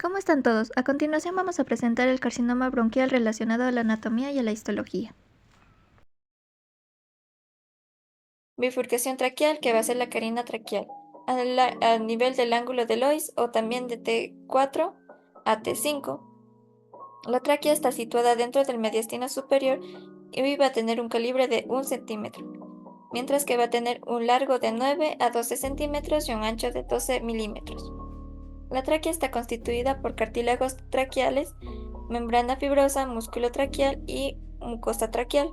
¿Cómo están todos? A continuación vamos a presentar el carcinoma bronquial relacionado a la anatomía y a la histología. Bifurcación traqueal, que va a ser la carina traqueal, a nivel del ángulo de Lois o también de T4 a T5. La tráquea está situada dentro del mediastino superior y va a tener un calibre de 1 centímetro, mientras que va a tener un largo de 9 a 12 centímetros y un ancho de 12 milímetros. La tráquea está constituida por cartílagos traqueales, membrana fibrosa, músculo traqueal y mucosa traqueal.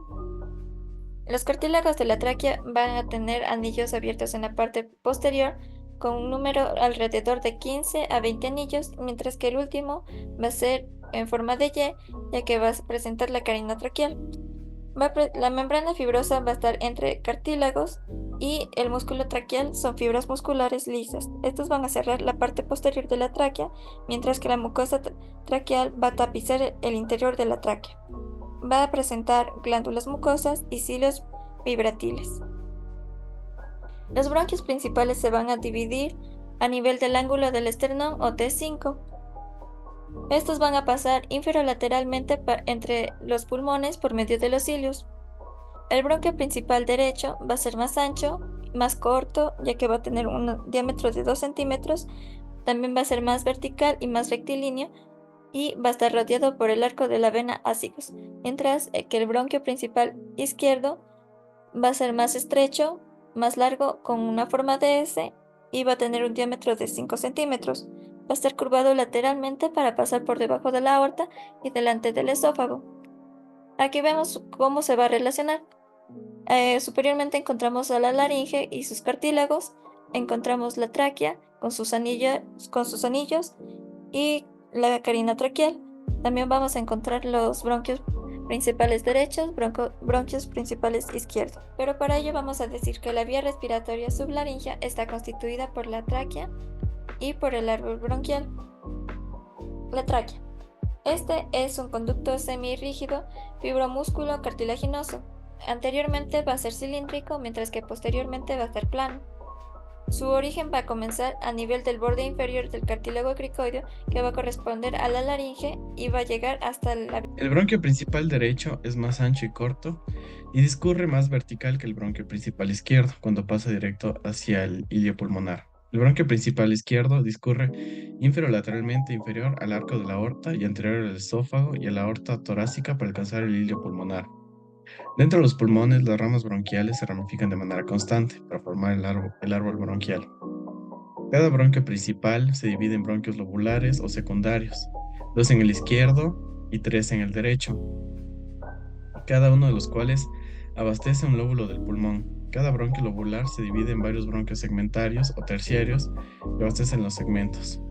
Los cartílagos de la tráquea van a tener anillos abiertos en la parte posterior con un número alrededor de 15 a 20 anillos, mientras que el último va a ser en forma de Y, ya que va a presentar la carina traqueal. La membrana fibrosa va a estar entre cartílagos y el músculo traqueal son fibras musculares lisas. Estos van a cerrar la parte posterior de la tráquea, mientras que la mucosa traqueal va a tapizar el interior de la tráquea. Va a presentar glándulas mucosas y cilios vibratiles. Los bronquios principales se van a dividir a nivel del ángulo del esternón o T5. Estos van a pasar inferolateralmente entre los pulmones por medio de los cilios. El bronquio principal derecho va a ser más ancho, más corto, ya que va a tener un diámetro de 2 centímetros. También va a ser más vertical y más rectilíneo y va a estar rodeado por el arco de la vena ácigos, mientras que el bronquio principal izquierdo va a ser más estrecho, más largo, con una forma de S y va a tener un diámetro de 5 centímetros. Va a estar curvado lateralmente para pasar por debajo de la aorta y delante del esófago. Aquí vemos cómo se va a relacionar. Superiormente encontramos a la laringe y sus cartílagos, encontramos la tráquea con sus anillos y la carina traqueal. También vamos a encontrar los bronquios principales derechos, bronquios principales izquierdos. Pero para ello vamos a decir que la vía respiratoria sublaringea está constituida por la tráquea y por el árbol bronquial. La tráquea. Este es un conducto semirrígido fibromúsculo cartilaginoso. Anteriormente va a ser cilíndrico, mientras que posteriormente va a ser plano. Su origen va a comenzar a nivel del borde inferior del cartílago cricoideo, que va a corresponder a la laringe y va a llegar hasta la... El bronquio principal derecho es más ancho y corto y discurre más vertical que el bronquio principal izquierdo cuando pasa directo hacia el ilio pulmonar. El bronquio principal izquierdo discurre inferolateralmente inferior al arco de la aorta y anterior al esófago y a la aorta torácica para alcanzar el ilio pulmonar. Dentro de los pulmones, las ramas bronquiales se ramifican de manera constante para formar el árbol bronquial. Cada bronquio principal se divide en bronquios lobulares o secundarios, dos en el izquierdo y tres en el derecho, cada uno de los cuales abastece un lóbulo del pulmón. Cada bronquio lobular se divide en varios bronquios segmentarios o terciarios que abastecen los segmentos.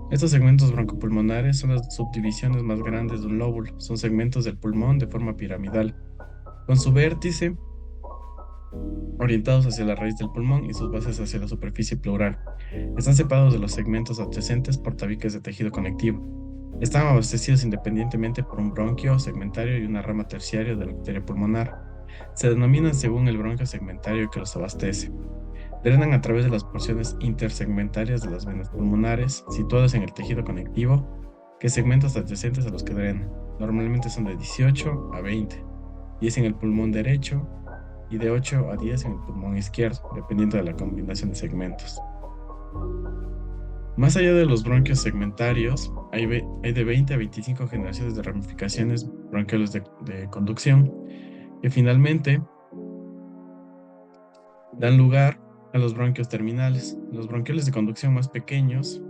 Estos segmentos broncopulmonares son las subdivisiones más grandes de un lóbulo, son segmentos del pulmón de forma piramidal, con su vértice orientados hacia la raíz del pulmón y sus bases hacia la superficie pleural. Están separados de los segmentos adyacentes por tabiques de tejido conectivo. Están abastecidos independientemente por un bronquio segmentario y una rama terciaria de la arteria pulmonar. Se denominan según el bronquio segmentario que los abastece. Drenan a través de las porciones intersegmentarias de las venas pulmonares situadas en el tejido conectivo, que segmentos adyacentes a los que drenan. Normalmente son de 18 a 20, 10 en el pulmón derecho y de 8 a 10 en el pulmón izquierdo, dependiendo de la combinación de segmentos. Más allá de los bronquios segmentarios, hay de 20 a 25 generaciones de ramificaciones bronquiales de conducción, que finalmente dan lugar a los bronquios terminales. Los bronquioles de conducción más pequeños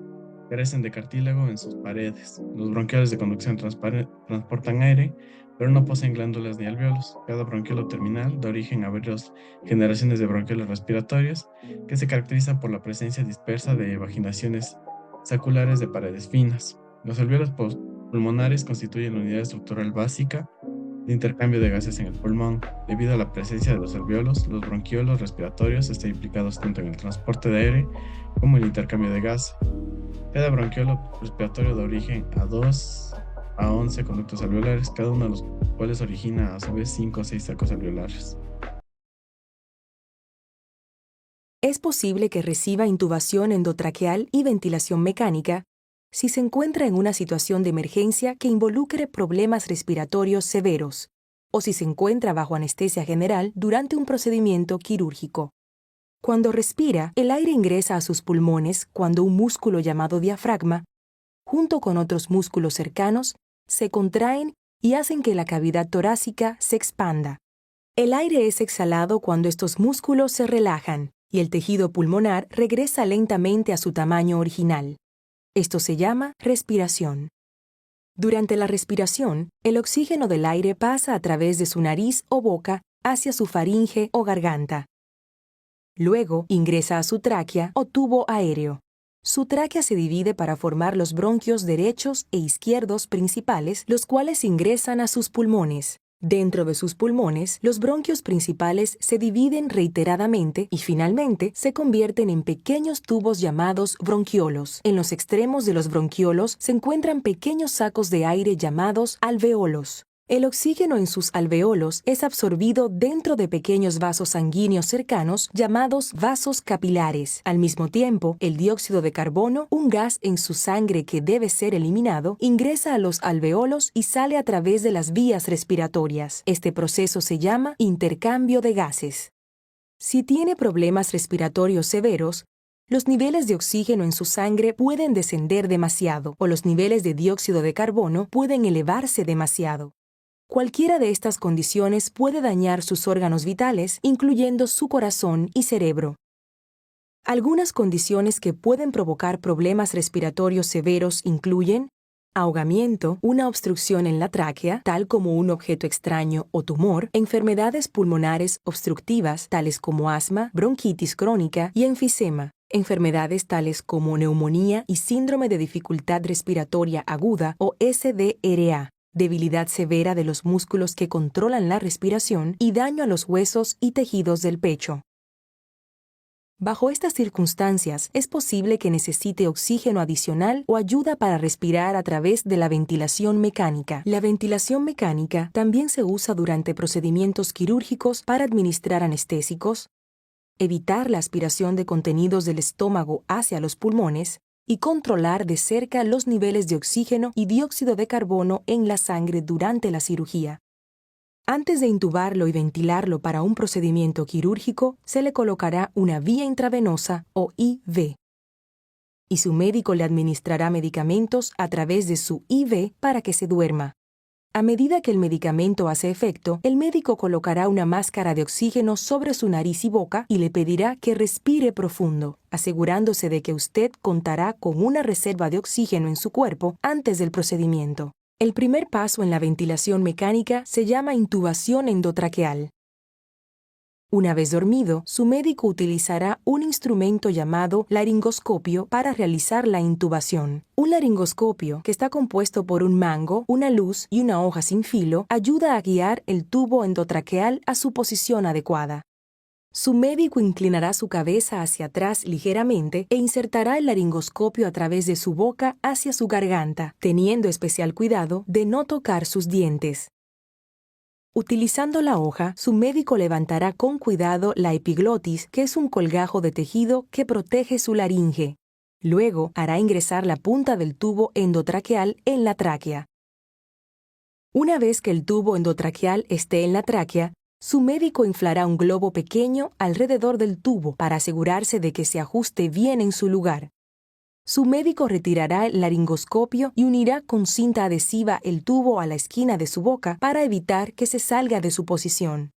carecen de cartílago en sus paredes. Los bronquioles de conducción transportan aire, pero no poseen glándulas ni alvéolos. Cada bronquiolo terminal da origen a varias generaciones de bronquioles respiratorios que se caracterizan por la presencia dispersa de vaginaciones saculares de paredes finas. Los alvéolos pulmonares constituyen la unidad estructural básica de intercambio de gases en el pulmón. Debido a la presencia de los alvéolos, los bronquiolos respiratorios están implicados tanto en el transporte de aire como en el intercambio de gas. Cada bronquiolo respiratorio da origen a 2 a 11 conductos alveolares, cada uno de los cuales origina a su vez 5 o 6 sacos alveolares. Es posible que reciba intubación endotraqueal y ventilación mecánica si se encuentra en una situación de emergencia que involucre problemas respiratorios severos, o si se encuentra bajo anestesia general durante un procedimiento quirúrgico. Cuando respira, el aire ingresa a sus pulmones cuando un músculo llamado diafragma, junto con otros músculos cercanos, se contraen y hacen que la cavidad torácica se expanda. El aire es exhalado cuando estos músculos se relajan y el tejido pulmonar regresa lentamente a su tamaño original. Esto se llama respiración. Durante la respiración, el oxígeno del aire pasa a través de su nariz o boca hacia su faringe o garganta. Luego ingresa a su tráquea o tubo aéreo. Su tráquea se divide para formar los bronquios derechos e izquierdos principales, los cuales ingresan a sus pulmones. Dentro de sus pulmones, los bronquios principales se dividen reiteradamente y finalmente se convierten en pequeños tubos llamados bronquiolos. En los extremos de los bronquiolos se encuentran pequeños sacos de aire llamados alveolos. El oxígeno en sus alveolos es absorbido dentro de pequeños vasos sanguíneos cercanos llamados vasos capilares. Al mismo tiempo, el dióxido de carbono, un gas en su sangre que debe ser eliminado, ingresa a los alveolos y sale a través de las vías respiratorias. Este proceso se llama intercambio de gases. Si tiene problemas respiratorios severos, los niveles de oxígeno en su sangre pueden descender demasiado o los niveles de dióxido de carbono pueden elevarse demasiado. Cualquiera de estas condiciones puede dañar sus órganos vitales, incluyendo su corazón y cerebro. Algunas condiciones que pueden provocar problemas respiratorios severos incluyen ahogamiento, una obstrucción en la tráquea, tal como un objeto extraño o tumor, enfermedades pulmonares obstructivas, tales como asma, bronquitis crónica y enfisema, enfermedades tales como neumonía y síndrome de dificultad respiratoria aguda o SDRA, debilidad severa de los músculos que controlan la respiración y daño a los huesos y tejidos del pecho. Bajo estas circunstancias, es posible que necesite oxígeno adicional o ayuda para respirar a través de la ventilación mecánica. La ventilación mecánica también se usa durante procedimientos quirúrgicos para administrar anestésicos, evitar la aspiración de contenidos del estómago hacia los pulmones y controlar de cerca los niveles de oxígeno y dióxido de carbono en la sangre durante la cirugía. Antes de intubarlo y ventilarlo para un procedimiento quirúrgico, se le colocará una vía intravenosa o IV. Y su médico le administrará medicamentos a través de su IV para que se duerma. A medida que el medicamento hace efecto, el médico colocará una máscara de oxígeno sobre su nariz y boca y le pedirá que respire profundo, asegurándose de que usted contará con una reserva de oxígeno en su cuerpo antes del procedimiento. El primer paso en la ventilación mecánica se llama intubación endotraqueal. Una vez dormido, su médico utilizará un instrumento llamado laringoscopio para realizar la intubación. Un laringoscopio, que está compuesto por un mango, una luz y una hoja sin filo, ayuda a guiar el tubo endotraqueal a su posición adecuada. Su médico inclinará su cabeza hacia atrás ligeramente e insertará el laringoscopio a través de su boca hacia su garganta, teniendo especial cuidado de no tocar sus dientes. Utilizando la hoja, su médico levantará con cuidado la epiglotis, que es un colgajo de tejido que protege su laringe. Luego, hará ingresar la punta del tubo endotraqueal en la tráquea. Una vez que el tubo endotraqueal esté en la tráquea, su médico inflará un globo pequeño alrededor del tubo para asegurarse de que se ajuste bien en su lugar. Su médico retirará el laringoscopio y unirá con cinta adhesiva el tubo a la esquina de su boca para evitar que se salga de su posición.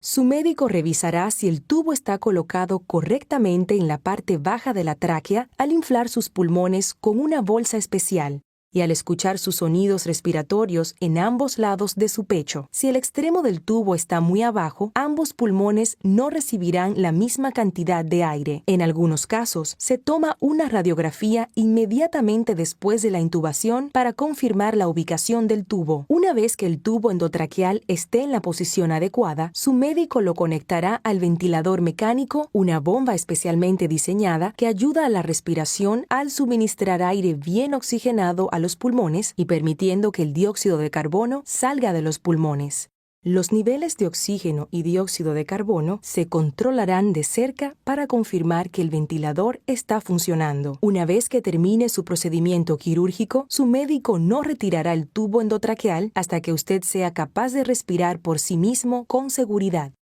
Su médico revisará si el tubo está colocado correctamente en la parte baja de la tráquea al inflar sus pulmones con una bolsa especial y al escuchar sus sonidos respiratorios en ambos lados de su pecho. Si el extremo del tubo está muy abajo, ambos pulmones no recibirán la misma cantidad de aire. En algunos casos, se toma una radiografía inmediatamente después de la intubación para confirmar la ubicación del tubo. Una vez que el tubo endotraqueal esté en la posición adecuada, su médico lo conectará al ventilador mecánico, una bomba especialmente diseñada que ayuda a la respiración al suministrar aire bien oxigenado a los pulmones y permitiendo que el dióxido de carbono salga de los pulmones. Los niveles de oxígeno y dióxido de carbono se controlarán de cerca para confirmar que el ventilador está funcionando. Una vez que termine su procedimiento quirúrgico, su médico no retirará el tubo endotraqueal hasta que usted sea capaz de respirar por sí mismo con seguridad.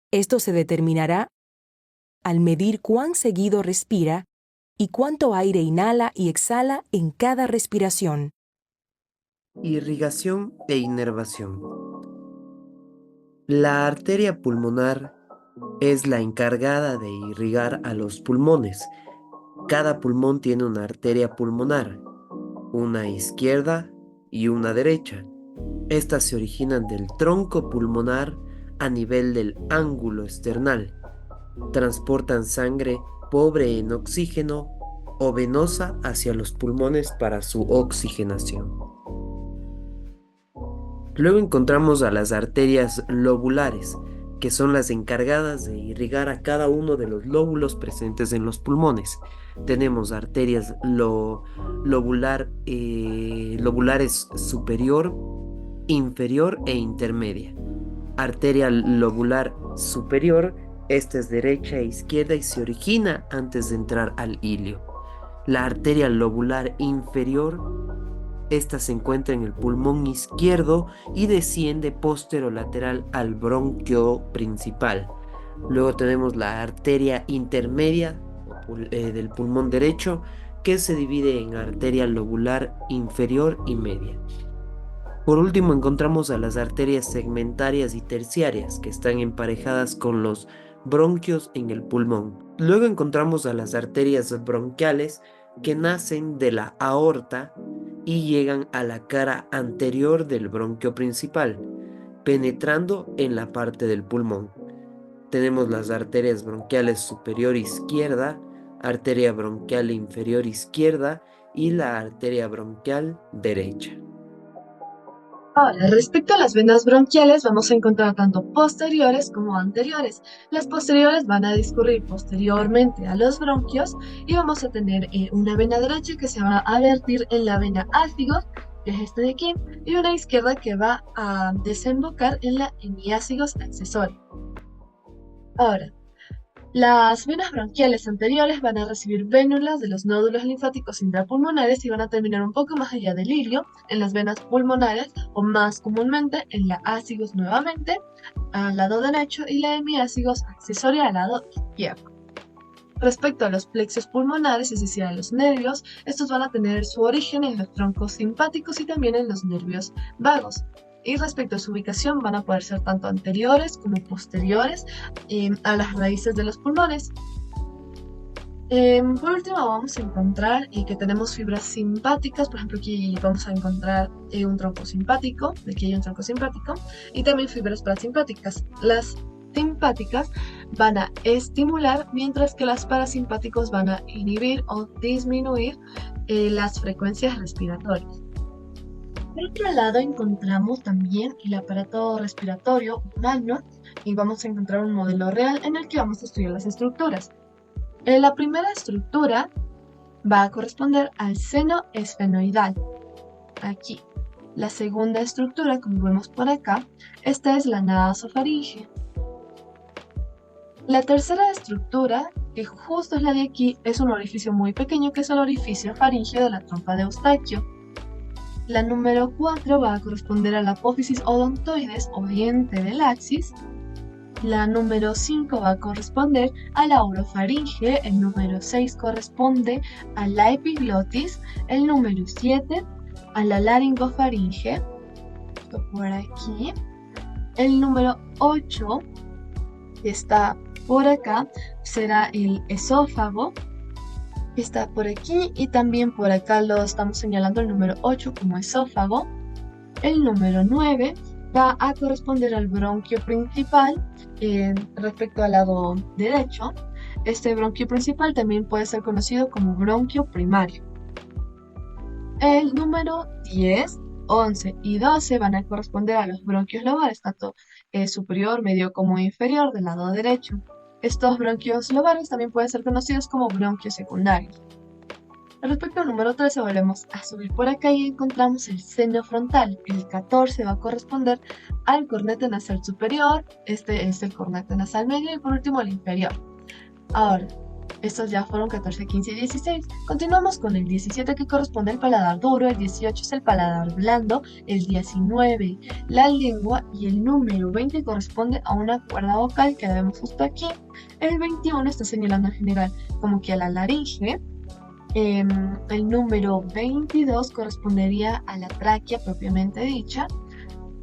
Esto se determinará al medir cuán seguido respira y cuánto aire inhala y exhala en cada respiración. Irrigación e inervación. La arteria pulmonar es la encargada de irrigar a los pulmones. Cada pulmón tiene una arteria pulmonar, una izquierda y una derecha. Estas se originan del tronco pulmonar a nivel del ángulo esternal. Transportan sangre pobre en oxígeno o venosa hacia los pulmones para su oxigenación. Luego encontramos a las arterias lobulares, que son las encargadas de irrigar a cada uno de los lóbulos presentes en los pulmones. Tenemos arterias lobulares superior, inferior e intermedia. Arteria lobular superior, esta es derecha e izquierda y se origina antes de entrar al ilio. La arteria lobular inferior, esta se encuentra en el pulmón izquierdo y desciende posterolateral al bronquio principal. Luego tenemos la arteria intermedia del pulmón derecho, que se divide en arteria lobular inferior y media. Por último encontramos a las arterias segmentarias y terciarias, que están emparejadas con los bronquios en el pulmón. Luego encontramos a las arterias bronquiales, que nacen de la aorta y llegan a la cara anterior del bronquio principal, penetrando en la parte del pulmón. Tenemos las arterias bronquiales superior izquierda, arteria bronquial inferior izquierda y la arteria bronquial derecha. Ahora, respecto a las venas bronquiales, vamos a encontrar tanto posteriores como anteriores. Las posteriores van a discurrir posteriormente a los bronquios y vamos a tener una vena derecha que se va a vertir en la vena ácigos, que es esta de aquí, y una izquierda que va a desembocar en la hemiácigos accesoria. Ahora, las venas bronquiales anteriores van a recibir vénulas de los nódulos linfáticos intrapulmonares y van a terminar un poco más allá del ilio, en las venas pulmonares o más comúnmente en la ácigos nuevamente, al lado derecho, y la hemiácigos accesoria al lado izquierdo. Respecto a los plexos pulmonares, es decir, a los nervios, estos van a tener su origen en los troncos simpáticos y también en los nervios vagos. Y respecto a su ubicación, van a poder ser tanto anteriores como posteriores a las raíces de los pulmones. Por último, vamos a encontrar que tenemos fibras simpáticas. Por ejemplo, aquí vamos a encontrar un tronco simpático. Aquí hay un tronco simpático. Y también fibras parasimpáticas. Las simpáticas van a estimular, mientras que las parasimpáticos van a inhibir o disminuir las frecuencias respiratorias. Por otro lado, encontramos también el aparato respiratorio humano y vamos a encontrar un modelo real en el que vamos a estudiar las estructuras. La primera estructura va a corresponder al seno esfenoidal, aquí. La segunda estructura, como vemos por acá, esta es la nasofaringe. La tercera estructura, que justo es la de aquí, es un orificio muy pequeño que es el orificio faríngeo de la trompa de Eustaquio. La número 4 va a corresponder a la apófisis odontoides o diente del axis. La número 5 va a corresponder a la orofaringe. El número 6 corresponde a la epiglotis. El número 7 a la laringofaringe. Esto por aquí. El número 8, que está por acá, será el esófago. Está por aquí y también por acá lo estamos señalando el número 8 como esófago. El número 9 va a corresponder al bronquio principal respecto al lado derecho. Este bronquio principal también puede ser conocido como bronquio primario. El número 10, 11 y 12 van a corresponder a los bronquios lobares, tanto superior, medio como inferior del lado derecho. Estos bronquios lobares también pueden ser conocidos como bronquios secundarios. Respecto al número 13, volvemos a subir por acá y encontramos el seno frontal. El 14 va a corresponder al cornete nasal superior, este es el cornete nasal medio y por último el inferior. Ahora, estos ya fueron 14, 15 y 16. Continuamos con el 17 que corresponde al paladar duro, el 18 es el paladar blando, el 19 la lengua y el número 20 corresponde a una cuerda vocal que la vemos justo aquí. El 21 está señalando en general como que a la laringe. El número 22 correspondería a la tráquea propiamente dicha.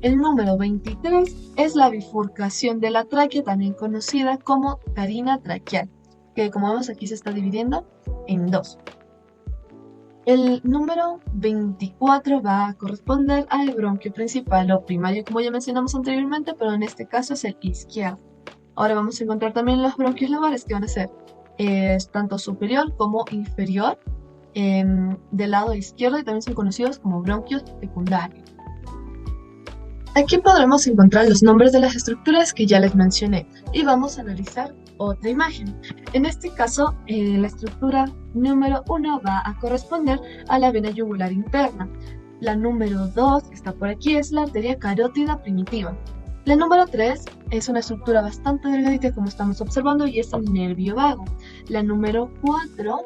El número 23 es la bifurcación de la tráquea, también conocida como carina traqueal, que como vemos aquí se está dividiendo en dos. El número 24 va a corresponder al bronquio principal o primario, como ya mencionamos anteriormente, pero en este caso es el izquierdo. Ahora vamos a encontrar también los bronquios lobales, que van a ser tanto superior como inferior del lado izquierdo y también son conocidos como bronquios secundarios. Aquí podremos encontrar los nombres de las estructuras que ya les mencioné y vamos a analizar otra imagen. En este caso, la estructura número 1 va a corresponder a la vena yugular interna. La número 2, que está por aquí, es la arteria carótida primitiva. La número 3 es una estructura bastante delgadita como estamos observando y es el nervio vago. La número 4,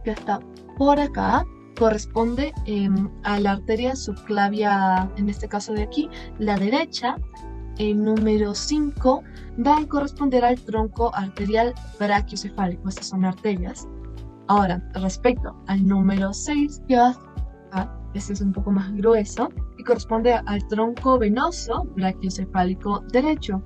que está por acá, corresponde a la arteria subclavia, en este caso de aquí, la derecha. El número 5 va a corresponder al tronco arterial brachiocefálico, estas son arterias. Ahora, respecto al número 6, que va acá, este es un poco más grueso y corresponde al tronco venoso brachiocefálico derecho.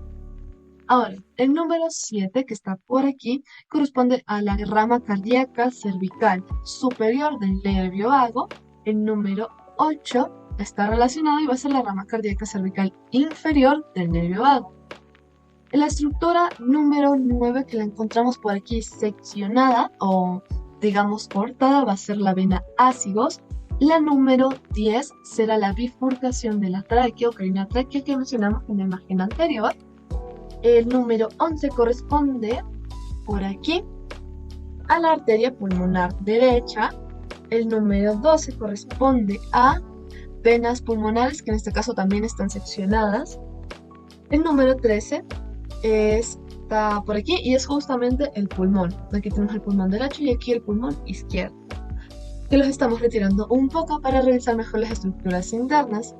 Ahora, el número 7, que está por aquí, corresponde a la rama cardíaca cervical superior del nervio vago. El número 8 está relacionado y va a ser la rama cardíaca cervical inferior del nervio vago. En la estructura número 9, que la encontramos por aquí seccionada o digamos cortada, va a ser la vena ácigos. La número 10 será la bifurcación de la tráquea o carina tráquea que mencionamos en la imagen anterior. El número 11 corresponde por aquí a la arteria pulmonar derecha. El número 12 corresponde a venas pulmonares, que en este caso también están seccionadas. El número 13 está por aquí y es justamente el pulmón. Aquí tenemos el pulmón derecho y aquí el pulmón izquierdo, que los estamos retirando un poco para revisar mejor las estructuras internas.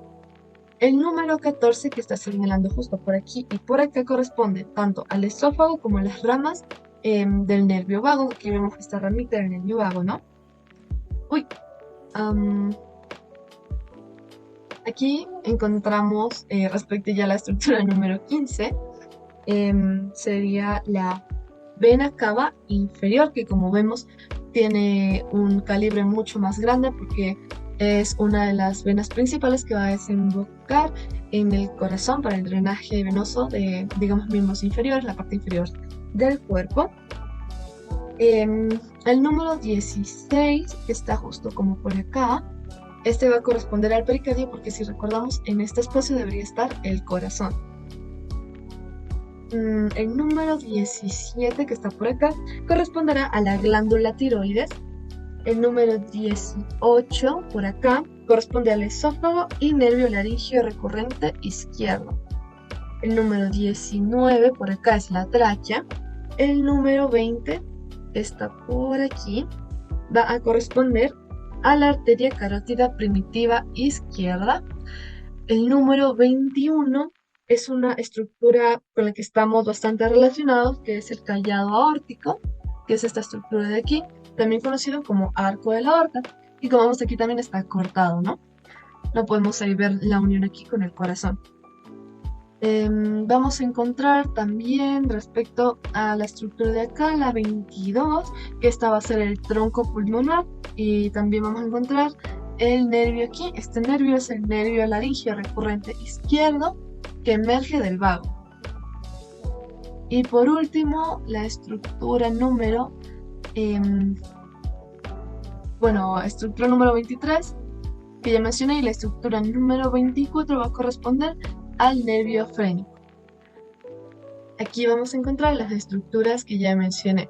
El número 14, que está señalando justo por aquí y por acá, corresponde tanto al esófago como a las ramas del nervio vago. Aquí vemos esta ramita del nervio vago, ¿no? Aquí encontramos, respecto ya a la estructura número 15, sería la vena cava inferior, que como vemos tiene un calibre mucho más grande porque es una de las venas principales que va a desembocar en el corazón para el drenaje venoso de, digamos, miembros inferiores, la parte inferior del cuerpo. El número 16, que está justo como por acá, este va a corresponder al pericardio porque si recordamos, en este espacio debería estar el corazón. El número 17, que está por acá, corresponderá a la glándula tiroides. El número 18 por acá corresponde al esófago y nervio laríngeo recurrente izquierdo. El número 19 por acá es la tráquea. El número 20 está por aquí, va a corresponder a la arteria carótida primitiva izquierda. El número 21 es una estructura con la que estamos bastante relacionados, que es el callado aórtico, que es esta estructura de aquí, también conocido como arco de la aorta, y como vemos aquí también está cortado, ¿no? No podemos ahí ver la unión aquí con el corazón. Vamos a encontrar también respecto a la estructura de acá, la 22, que esta va a ser el tronco pulmonar, y también vamos a encontrar el nervio aquí. Este nervio es el nervio laríngeo recurrente izquierdo que emerge del vago. Y por último, la estructura número estructura número 23, que ya mencioné, y la estructura número 24 va a corresponder al nervio frénico. Aquí vamos a encontrar las estructuras que ya mencioné.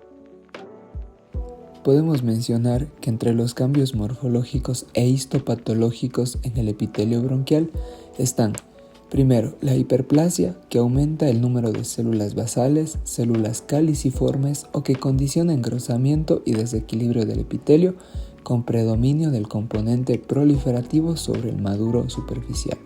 podemos mencionar que entre los cambios morfológicos e histopatológicos en el epitelio bronquial están: primero, la hiperplasia, que aumenta el número de células basales, células caliciformes o que condiciona engrosamiento y desequilibrio del epitelio con predominio del componente proliferativo sobre el maduro superficial.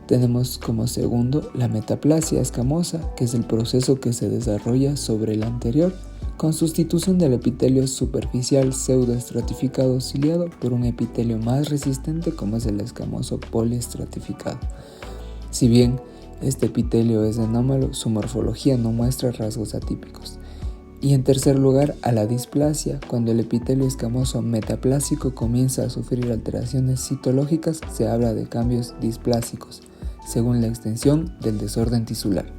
Tenemos como segundo la metaplasia escamosa, que es el proceso que se desarrolla sobre el anterior con sustitución del epitelio superficial pseudoestratificado ciliado por un epitelio más resistente como es el escamoso poliestratificado. Si bien este epitelio es anómalo, su morfología no muestra rasgos atípicos. Y en tercer lugar, a la displasia, cuando el epitelio escamoso metaplásico comienza a sufrir alteraciones citológicas, se habla de cambios displásicos, según la extensión del desorden tisular.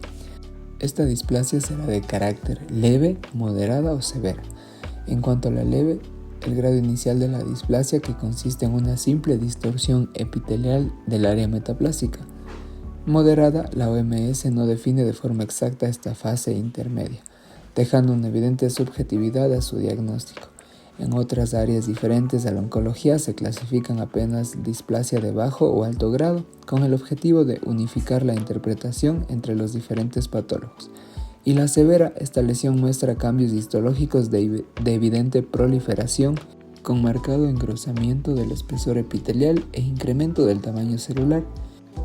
Esta displasia será de carácter leve, moderada o severa. En cuanto a la leve, el grado inicial de la displasia, que consiste en una simple distorsión epitelial del área metaplásica. Moderada, la OMS no define de forma exacta esta fase intermedia, dejando una evidente subjetividad a su diagnóstico. En otras áreas diferentes de la oncología se clasifican apenas displasia de bajo o alto grado, con el objetivo de unificar la interpretación entre los diferentes patólogos. Y la severa, esta lesión muestra cambios histológicos de evidente proliferación, con marcado engrosamiento del espesor epitelial e incremento del tamaño celular,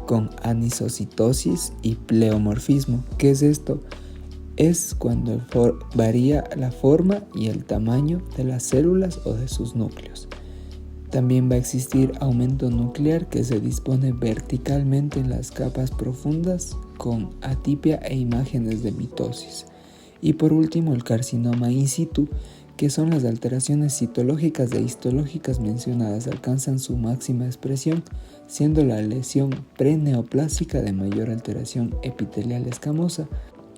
con anisocitosis y pleomorfismo. ¿Qué es esto? Es cuando varía la forma y el tamaño de las células o de sus núcleos. También va a existir aumento nuclear, que se dispone verticalmente en las capas profundas con atipia e imágenes de mitosis. Y por último, el carcinoma in situ, que son las alteraciones citológicas e histológicas mencionadas, alcanzan su máxima expresión, siendo la lesión preneoplásica de mayor alteración epitelial escamosa.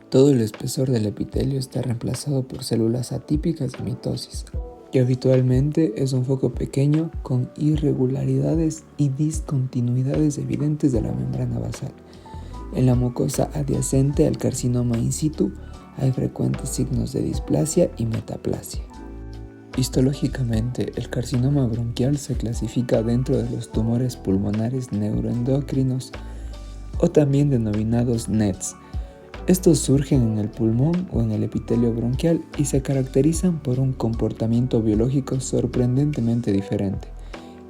Todo el espesor del epitelio está reemplazado por células atípicas de mitosis, que habitualmente es un foco pequeño con irregularidades y discontinuidades evidentes de la membrana basal. En la mucosa adyacente al carcinoma in situ hay frecuentes signos de displasia y metaplasia. Histológicamente, el carcinoma bronquial se clasifica dentro de los tumores pulmonares neuroendocrinos o también denominados NETs. Estos surgen en el pulmón o en el epitelio bronquial y se caracterizan por un comportamiento biológico sorprendentemente diferente.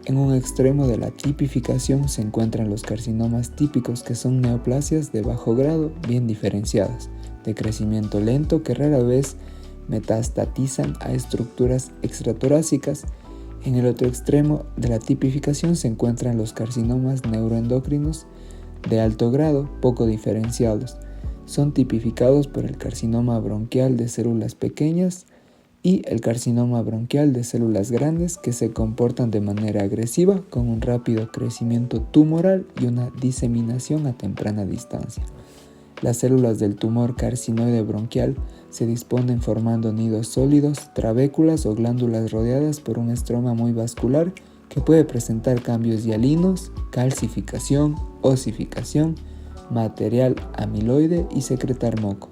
En un extremo de la tipificación se encuentran los carcinomas típicos, que son neoplasias de bajo grado bien diferenciadas, de crecimiento lento, que rara vez metastatizan a estructuras extratorácicas. En el otro extremo de la tipificación se encuentran los carcinomas neuroendocrinos de alto grado, poco diferenciados. Son tipificados por el carcinoma bronquial de células pequeñas y el carcinoma bronquial de células grandes, que se comportan de manera agresiva con un rápido crecimiento tumoral y una diseminación a temprana distancia. Las células del tumor carcinoide bronquial se disponen formando nidos sólidos, trabéculas o glándulas rodeadas por un estroma muy vascular que puede presentar cambios hialinos, calcificación, osificación, material amiloide y secretar moco.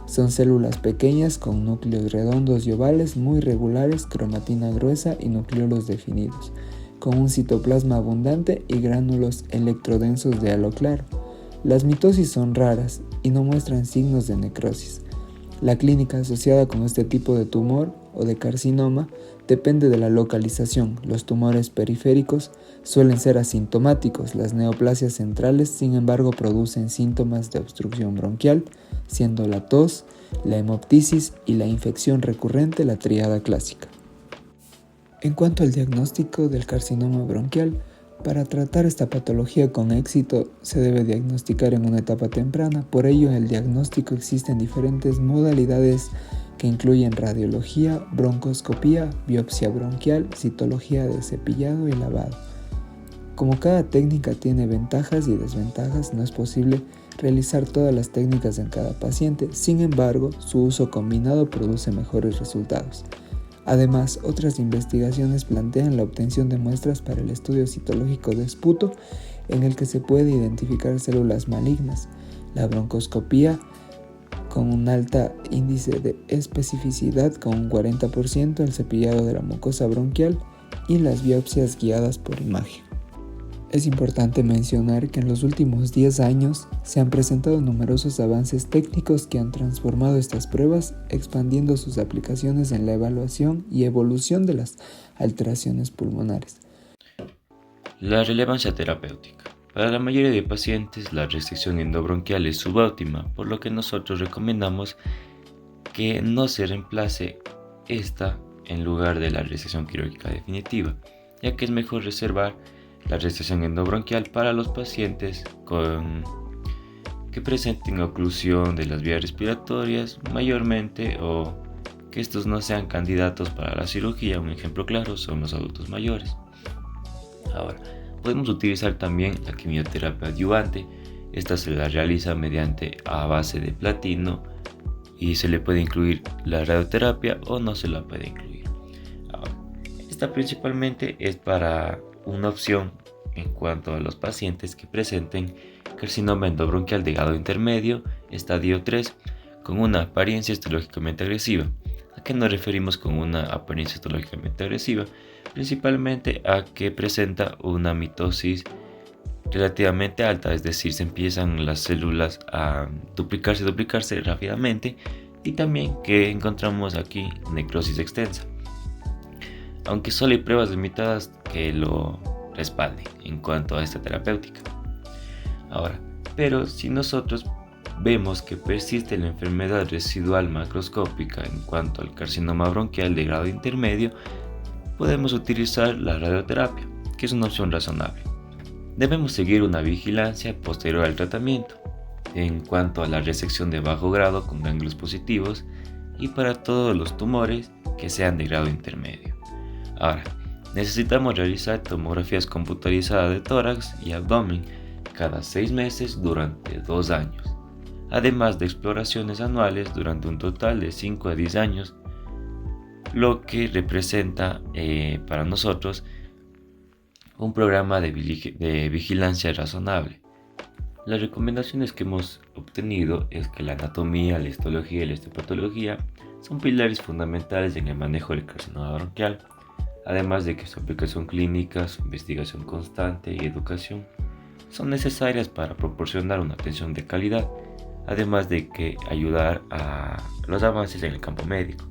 Son células pequeñas con núcleos redondos y ovales muy regulares, cromatina gruesa y nucleolos definidos, con un citoplasma abundante y gránulos electrodensos de halo claro. Las mitosis son raras y no muestran signos de necrosis. La clínica asociada con este tipo de tumor o de carcinoma depende de la localización. Los tumores periféricos suelen ser asintomáticos. Las neoplasias centrales, sin embargo, producen síntomas de obstrucción bronquial, siendo la tos, la hemoptisis y la infección recurrente la tríada clásica. En cuanto al diagnóstico del carcinoma bronquial, para tratar esta patología con éxito se debe diagnosticar en una etapa temprana. Por ello, en el diagnóstico existen diferentes modalidades que incluyen radiología, broncoscopía, biopsia bronquial, citología de cepillado y lavado. Como cada técnica tiene ventajas y desventajas, no es posible realizar todas las técnicas en cada paciente. Sin embargo, su uso combinado produce mejores resultados. Además, otras investigaciones plantean la obtención de muestras para el estudio citológico de esputo, en el que se puede identificar células malignas. La broncoscopía con un alto índice de especificidad con un 40% el cepillado de la mucosa bronquial y las biopsias guiadas por imagen. Es importante mencionar que en los últimos 10 años se han presentado numerosos avances técnicos que han transformado estas pruebas, expandiendo sus aplicaciones en la evaluación y evolución de las alteraciones pulmonares. La relevancia terapéutica. Para la mayoría de pacientes, la resección endobronquial es subóptima, por lo que nosotros recomendamos que no se reemplace esta en lugar de la resección quirúrgica definitiva, ya que es mejor reservar la resección endobronquial para los pacientes que presenten oclusión de las vías respiratorias mayormente o que estos no sean candidatos para la cirugía. Un ejemplo claro son los adultos mayores. Ahora, podemos utilizar también la quimioterapia adyuvante. Esta se la realiza mediante a base de platino y se le puede incluir la radioterapia o no se la puede incluir. Ahora, esta principalmente es para una opción en cuanto a los pacientes que presenten carcinoma endobronquial de grado intermedio, estadio 3, con una apariencia histológicamente agresiva. ¿A qué nos referimos con una apariencia histológicamente agresiva? Principalmente a que presenta una mitosis relativamente alta, es decir, se empiezan las células a duplicarse rápidamente, y también que encontramos aquí necrosis extensa, aunque solo hay pruebas limitadas que lo respalden en cuanto a esta terapéutica. Ahora, pero si nosotros vemos que persiste la enfermedad residual macroscópica en cuanto al carcinoma bronquial de grado intermedio, podemos utilizar la radioterapia, que es una opción razonable. Debemos seguir una vigilancia posterior al tratamiento en cuanto a la resección de bajo grado con ganglios positivos y para todos los tumores que sean de grado intermedio. Ahora, necesitamos realizar tomografías computarizadas de tórax y abdomen cada 6 meses durante 2 años, además de exploraciones anuales durante un total de 5 a 10 años, lo que representa para nosotros un programa de vigilancia razonable. Las recomendaciones que hemos obtenido es que la anatomía, la histología y la histopatología son pilares fundamentales en el manejo del carcinoma bronquial, además de que su aplicación clínica, su investigación constante y educación son necesarias para proporcionar una atención de calidad, además de que ayudar a los avances en el campo médico.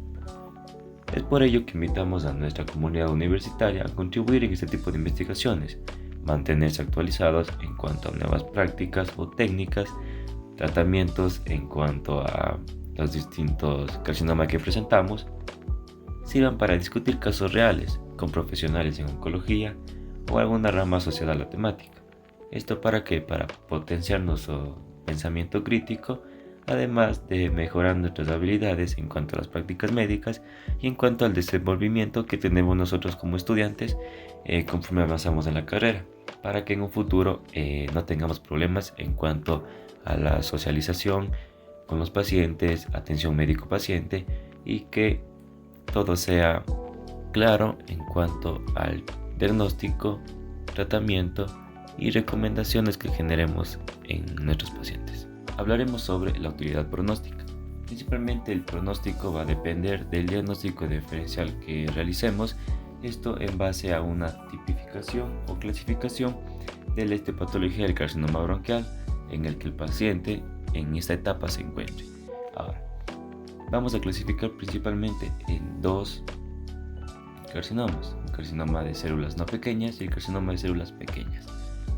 Es por ello que invitamos a nuestra comunidad universitaria a contribuir en este tipo de investigaciones, mantenerse actualizados en cuanto a nuevas prácticas o técnicas, tratamientos en cuanto a los distintos carcinomas que presentamos, sirvan para discutir casos reales con profesionales en oncología o alguna rama asociada a la temática. Esto para potenciar nuestro pensamiento crítico, además de mejorar nuestras habilidades en cuanto a las prácticas médicas y en cuanto al desenvolvimiento que tenemos nosotros como estudiantes conforme avanzamos en la carrera, para que en un futuro no tengamos problemas en cuanto a la socialización con los pacientes, atención médico-paciente, y que todo sea claro en cuanto al diagnóstico, tratamiento y recomendaciones que generemos en nuestros pacientes. Hablaremos sobre la utilidad pronóstica. Principalmente el pronóstico va a depender del diagnóstico diferencial que realicemos, esto en base a una tipificación o clasificación de la histopatología del carcinoma bronquial en el que el paciente en esta etapa se encuentre. Ahora, vamos a clasificar principalmente en 2 carcinomas, el carcinoma de células no pequeñas y el carcinoma de células pequeñas.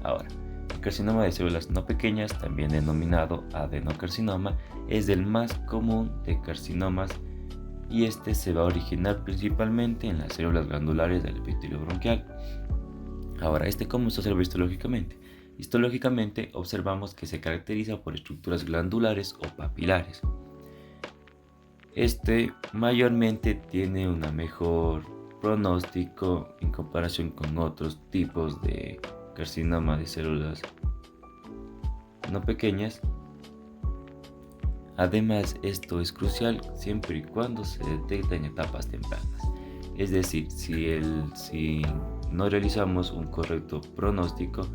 Ahora, el carcinoma de células no pequeñas, también denominado adenocarcinoma, es el más común de carcinomas y este se va a originar principalmente en las células glandulares del epitelio bronquial. Ahora, ¿cómo se observa histológicamente? Histológicamente observamos que se caracteriza por estructuras glandulares o papilares. Mayormente tiene un mejor pronóstico en comparación con otros tipos de carcinoma de células no pequeñas. Además, esto es crucial siempre y cuando se detecta en etapas tempranas. Es decir, si no realizamos un correcto pronóstico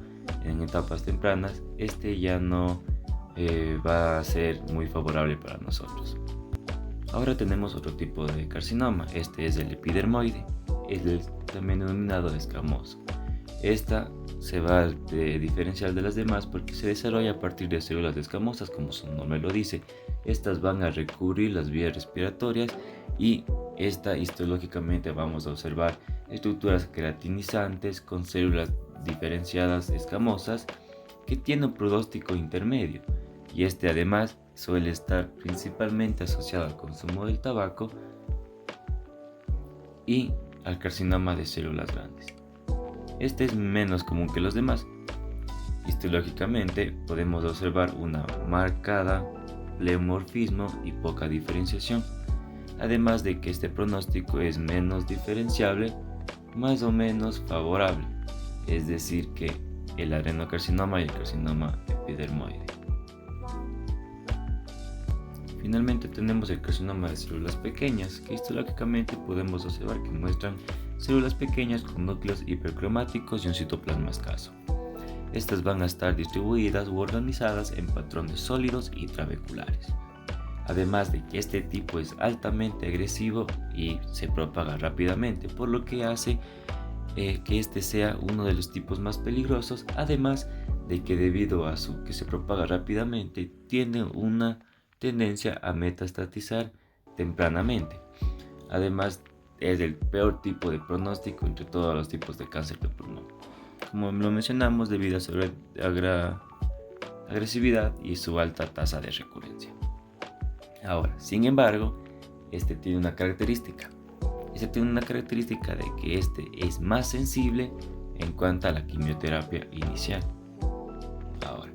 en etapas tempranas, ya no va a ser muy favorable para nosotros. Ahora tenemos otro tipo de carcinoma, este es el epidermoide, el también denominado escamoso. Esta se va a diferenciar de las demás porque se desarrolla a partir de células escamosas, como su nombre lo dice. Estas van a recubrir las vías respiratorias y histológicamente vamos a observar estructuras queratinizantes con células diferenciadas escamosas que tienen un pronóstico intermedio, y además suele estar principalmente asociado al consumo del tabaco y al carcinoma de células grandes. Este es menos común que los demás. Histológicamente podemos observar una marcada pleomorfismo y poca diferenciación, además de que este pronóstico es menos diferenciable, más o menos favorable, es decir que el adenocarcinoma y el carcinoma epidermoide. Finalmente tenemos el carcinoma de células pequeñas, que histológicamente podemos observar que muestran células pequeñas con núcleos hipercromáticos y un citoplasma escaso. Estas van a estar distribuidas u organizadas en patrones sólidos y trabeculares. Además de que este tipo es altamente agresivo y se propaga rápidamente, por lo que hace que este sea uno de los tipos más peligrosos, además de que debido a que se propaga rápidamente, tiene una tendencia a metastatizar tempranamente. Además, es el peor tipo de pronóstico entre todos los tipos de cáncer de pulmón, como lo mencionamos, debido a su agresividad y su alta tasa de recurrencia. Ahora, sin embargo, este tiene una característica. De que este es más sensible en cuanto a la quimioterapia inicial. Ahora,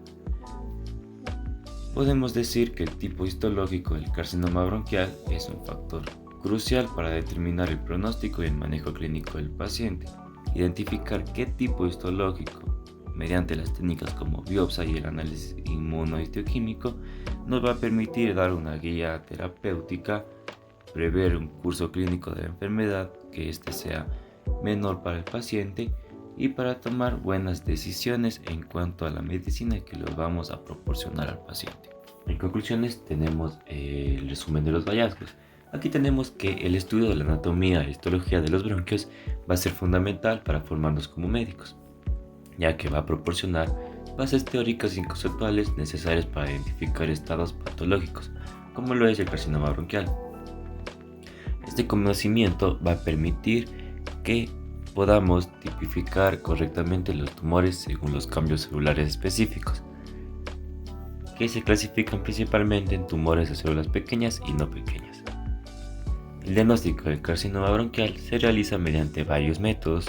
podemos decir que el tipo histológico del carcinoma bronquial es un factor crucial para determinar el pronóstico y el manejo clínico del paciente. Identificar qué tipo histológico mediante las técnicas como biopsia y el análisis inmunohistoquímico nos va a permitir dar una guía terapéutica, prever un curso clínico de la enfermedad que sea menor para el paciente y para tomar buenas decisiones en cuanto a la medicina que les vamos a proporcionar al paciente. En conclusiones tenemos el resumen de los hallazgos. Aquí tenemos que el estudio de la anatomía y histología de los bronquios va a ser fundamental para formarnos como médicos, ya que va a proporcionar bases teóricas y conceptuales necesarias para identificar estados patológicos, como lo es el carcinoma bronquial. Este conocimiento va a permitir que podamos tipificar correctamente los tumores según los cambios celulares específicos, que se clasifican principalmente en tumores de células pequeñas y no pequeñas. El diagnóstico del carcinoma bronquial se realiza mediante varios métodos,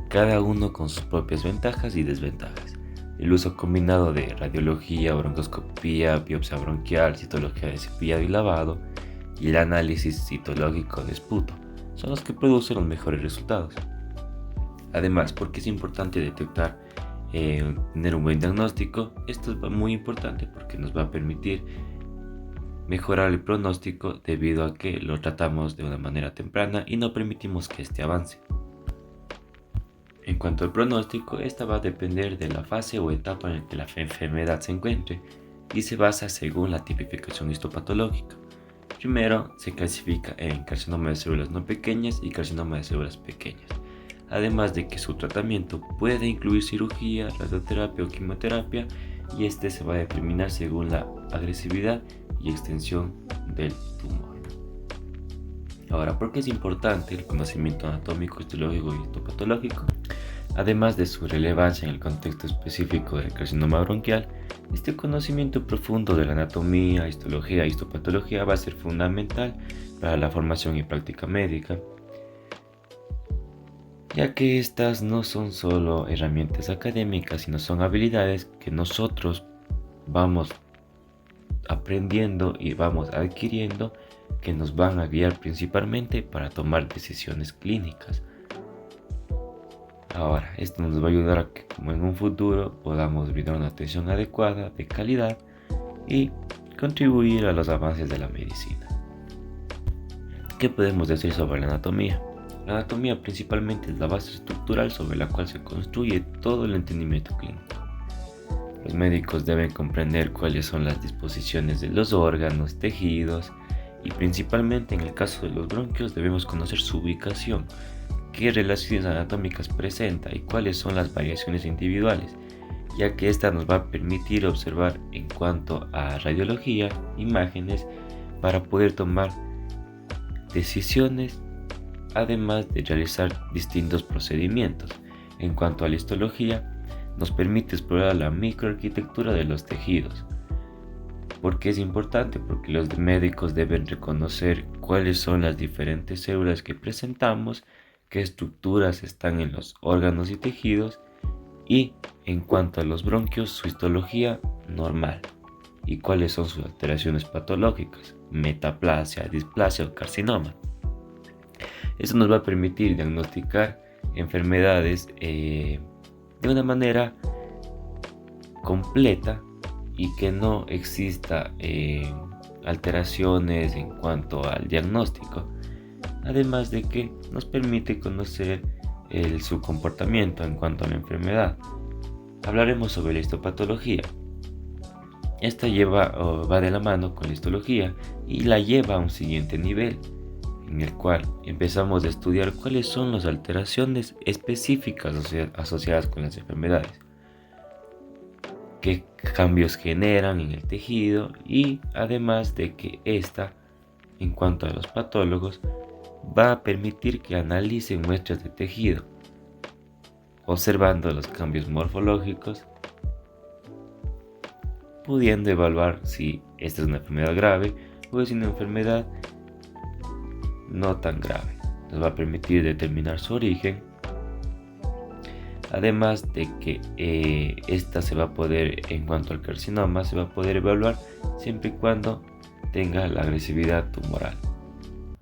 cada uno con sus propias ventajas y desventajas. El uso combinado de radiología, broncoscopía, biopsia bronquial, citología de cepillado y lavado, y el análisis citológico de esputo son los que producen los mejores resultados. Además, porque es importante detectar, tener un buen diagnóstico, esto es muy importante porque nos va a permitir mejorar el pronóstico debido a que lo tratamos de una manera temprana y no permitimos que este avance. En cuanto al pronóstico, esta va a depender de la fase o etapa en la que la enfermedad se encuentre y se basa según la tipificación histopatológica. Primero se clasifica en carcinoma de células no pequeñas y carcinoma de células pequeñas, además de que su tratamiento puede incluir cirugía, radioterapia o quimioterapia, y se va a determinar según la agresividad y extensión del tumor. Ahora, ¿por qué es importante el conocimiento anatómico, histológico y histopatológico? Además de su relevancia en el contexto específico del carcinoma bronquial, este conocimiento profundo de la anatomía, histología y histopatología va a ser fundamental para la formación y práctica médica, ya que estas no son solo herramientas académicas, sino son habilidades que nosotros vamos aprendiendo y vamos adquiriendo, que nos van a guiar principalmente para tomar decisiones clínicas. Ahora, esto nos va a ayudar a que, como en un futuro, podamos brindar una atención adecuada, de calidad, y contribuir a los avances de la medicina. ¿Qué podemos decir sobre la anatomía? La anatomía principalmente es la base estructural sobre la cual se construye todo el entendimiento clínico. Los médicos deben comprender cuáles son las disposiciones de los órganos, tejidos y principalmente en el caso de los bronquios debemos conocer su ubicación, qué relaciones anatómicas presenta y cuáles son las variaciones individuales, ya que esta nos va a permitir observar en cuanto a radiología, imágenes, para poder tomar decisiones, además de realizar distintos procedimientos. En cuanto a la histología, nos permite explorar la microarquitectura de los tejidos. ¿Por qué es importante? Porque los médicos deben reconocer cuáles son las diferentes células que presentamos, qué estructuras están en los órganos y tejidos, y en cuanto a los bronquios, su histología normal y cuáles son sus alteraciones patológicas, metaplasia, displasia o carcinoma. Eso nos va a permitir diagnosticar enfermedades de una manera completa y que no exista alteraciones en cuanto al diagnóstico, además de que nos permite conocer su comportamiento en cuanto a la enfermedad. Hablaremos sobre la histopatología. Esta va de la mano con la histología y la lleva a un siguiente nivel, en el cual empezamos a estudiar cuáles son las alteraciones específicas asociadas con las enfermedades, qué cambios generan en el tejido y además de que esta, en cuanto a los patólogos, va a permitir que analicen muestras de tejido, observando los cambios morfológicos, pudiendo evaluar si esta es una enfermedad grave o es una enfermedad no tan grave. Nos va a permitir determinar su origen, además de que esta se va a poder, en cuanto al carcinoma, se va a poder evaluar siempre y cuando tenga la agresividad tumoral.